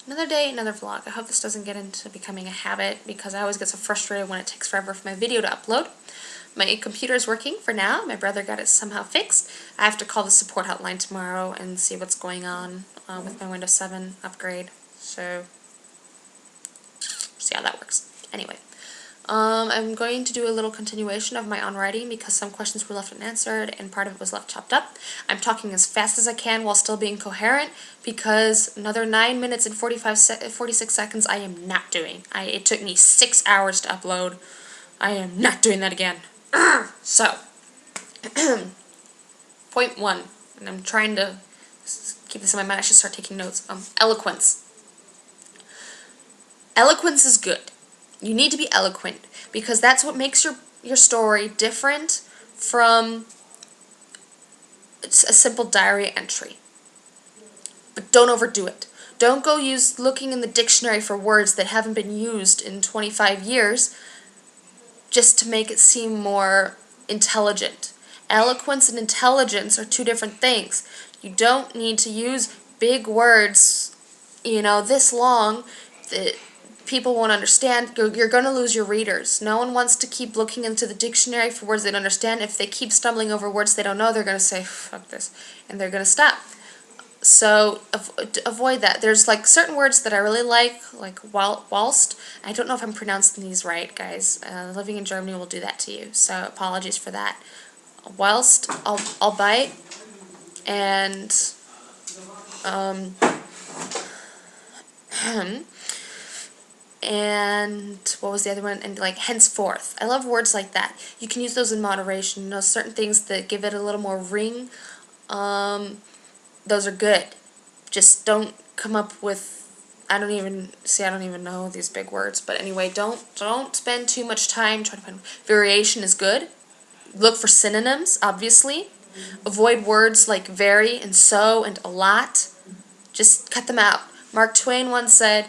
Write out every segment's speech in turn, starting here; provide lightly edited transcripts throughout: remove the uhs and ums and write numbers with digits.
Another day, another vlog. I hope this doesn't get into becoming a habit because I always get so frustrated when it takes forever for my video to upload. My computer is working for now. My brother got it somehow fixed. I have to call the support hotline tomorrow and see what's going on with my Windows 7 upgrade. So, see how that works. Anyway. I'm going to do a little continuation of my on-writing because some questions were left unanswered and part of it was left chopped up. I'm talking as fast as I can while still being coherent because another 9 minutes and 46 seconds I am not doing. It took me 6 hours to upload. I am not doing that again. So, point 1, and I'm trying to keep this in my mind. I should start taking notes. Eloquence. Eloquence is good. You need to be eloquent because that's what makes your story different from a simple diary entry. But don't overdo it. Don't go looking in the dictionary for words that haven't been used in 25 years just to make it seem more intelligent. Eloquence and intelligence are two different things. You don't need to use big words, this long that people won't understand. You're going to lose your readers. No one wants to keep looking into the dictionary for words they don't understand. If they keep stumbling over words they don't know, they're going to say, fuck this, and they're going to stop. So avoid that. There's certain words that I really like whilst. I don't know if I'm pronouncing these right, guys. Living in Germany will do that to you, so apologies for that. Whilst, I'll bite, and and what was the other one? And henceforth. I love words like that. You can use those in moderation. Certain things that give it a little more ring, those are good. Just don't come up with, I don't even know these big words, but anyway, don't spend too much time trying to find. Variation is good. Look for synonyms, obviously. Avoid words like very and so and a lot. Just cut them out. Mark Twain once said,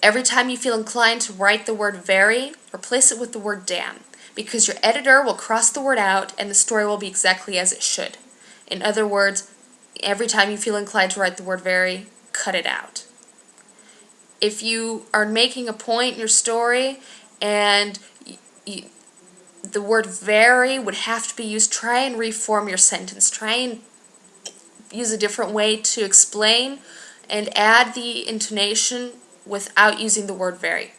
every time you feel inclined to write the word very, replace it with the word damn, because your editor will cross the word out and the story will be exactly as it should. In other words, every time you feel inclined to write the word very, cut it out. If you are making a point in your story and the word very would have to be used, try and reform your sentence. Try and use a different way to explain and add the intonation without using the word very.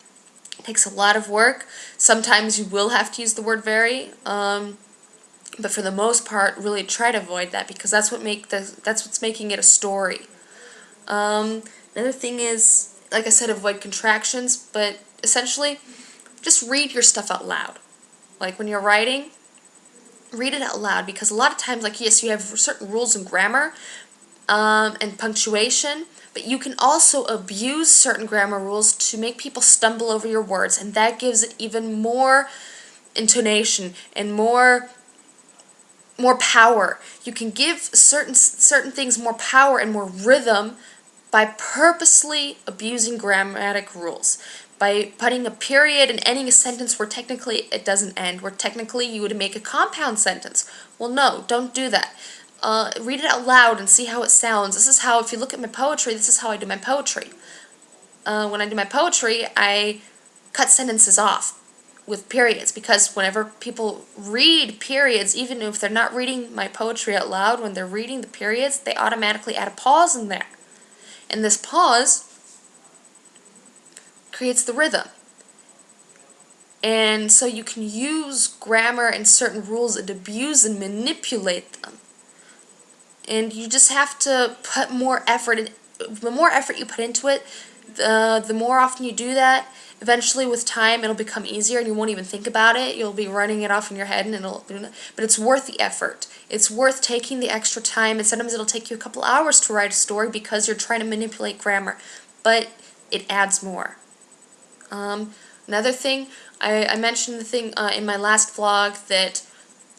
It takes a lot of work. Sometimes you will have to use the word very, but for the most part, really try to avoid that because that's what's making it a story. Another thing is, like I said, avoid contractions, but essentially, just read your stuff out loud. Like when you're writing, read it out loud because a lot of times, yes, you have certain rules in grammar and punctuation, but you can also abuse certain grammar rules to make people stumble over your words, and that gives it even more intonation and more power. You can give certain things more power and more rhythm by purposely abusing grammatic rules. By putting a period and ending a sentence where technically it doesn't end, where technically you would make a compound sentence. Well, no, don't do that. Read it out loud and see how it sounds. This is how, if you look at my poetry, this is how I do my poetry. When I do my poetry, I cut sentences off with periods because whenever people read periods, even if they're not reading my poetry out loud, when they're reading the periods, they automatically add a pause in there. And this pause creates the rhythm. And so you can use grammar and certain rules and abuse and manipulate them. And you just have to put more effort in. The more effort you put into it, the more often you do that, eventually with time it'll become easier and you won't even think about it. You'll be running it off in your head, but it's worth the effort. It's worth taking the extra time, and sometimes it'll take you a couple hours to write a story because you're trying to manipulate grammar, but it adds more. Another thing, I mentioned the thing in my last vlog that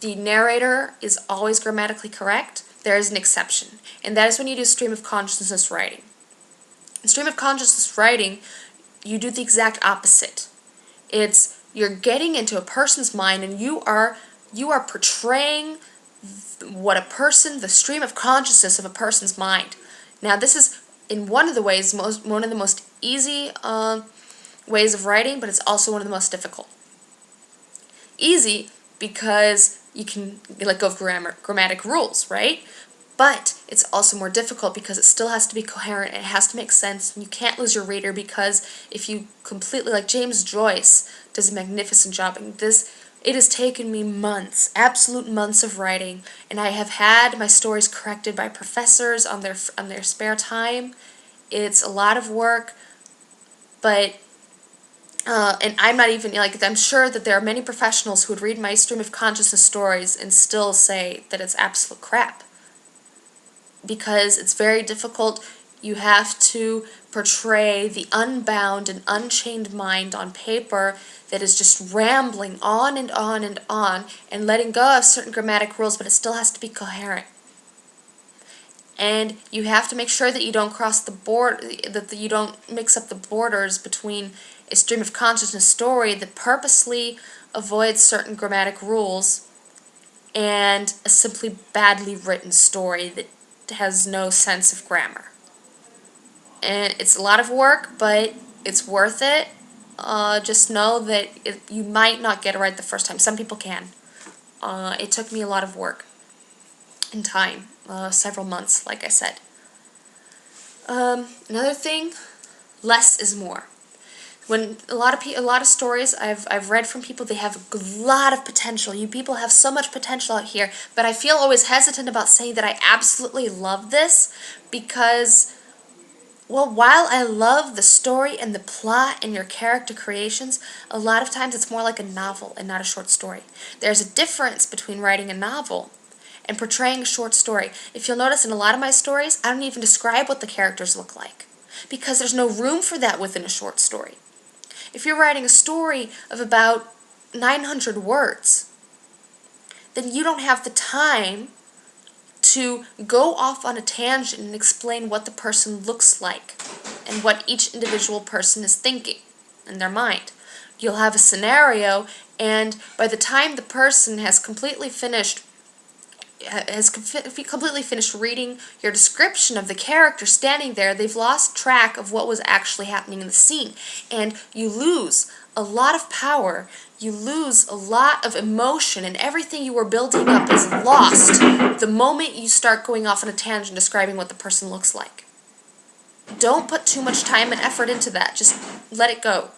the narrator is always grammatically correct. There is an exception, and that is when you do stream of consciousness writing. In stream of consciousness writing, you do the exact opposite. You're getting into a person's mind, and you are portraying the stream of consciousness of a person's mind. Now, this is in one of the ways, one of the most easy ways of writing, but it's also one of the most difficult. Easy because you can let go of grammatic rules, right? But it's also more difficult because it still has to be coherent, and it has to make sense, and you can't lose your reader, because if you completely, like James Joyce does a magnificent job in this, it has taken me months, absolute months of writing, and I have had my stories corrected by professors on their spare time. It's a lot of work, but and I'm not even, like, I'm sure that there are many professionals who would read my stream of consciousness stories and still say that it's absolute crap, because it's very difficult. You have to portray the unbound and unchained mind on paper that is just rambling on and on and on and letting go of certain grammatic rules, but it still has to be coherent. And you have to make sure that you don't cross the board, that you don't mix up the borders between a stream of consciousness story that purposely avoids certain grammatic rules and a simply badly written story that has no sense of grammar. And it's a lot of work, but it's worth it. Just know that you might not get it right the first time. Some people can. It took me a lot of work and time, several months, like I said. Another thing, less is more. When a lot of stories I've read from people, they have a lot of potential. You people have so much potential out here, but I feel always hesitant about saying that I absolutely love this, because, well, while I love the story and the plot and your character creations, a lot of times it's more like a novel and not a short story. There's a difference between writing a novel and portraying a short story. If you'll notice, in a lot of my stories, I don't even describe what the characters look like, because there's no room for that within a short story. If you're writing a story of about 900 words, then you don't have the time to go off on a tangent and explain what the person looks like and what each individual person is thinking in their mind. You'll have a scenario, and by the time the person has completely finished reading your description of the character standing there, they've lost track of what was actually happening in the scene. And you lose a lot of power, you lose a lot of emotion, and everything you were building up is lost the moment you start going off on a tangent describing what the person looks like. Don't put too much time and effort into that. Just let it go.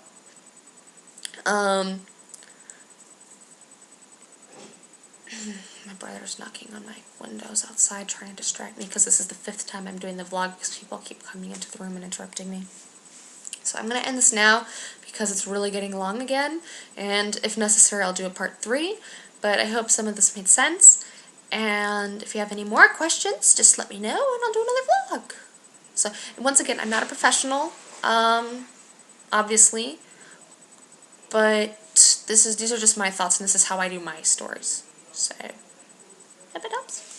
My brother's knocking on my windows outside, trying to distract me, because this is the 5th time I'm doing the vlog because people keep coming into the room and interrupting me. So I'm going to end this now because it's really getting long again, and if necessary I'll do a part 3, but I hope some of this made sense, and if you have any more questions, just let me know and I'll do another vlog. So, once again, I'm not a professional, obviously, but these are just my thoughts, and this is how I do my stories. So, hope it helps.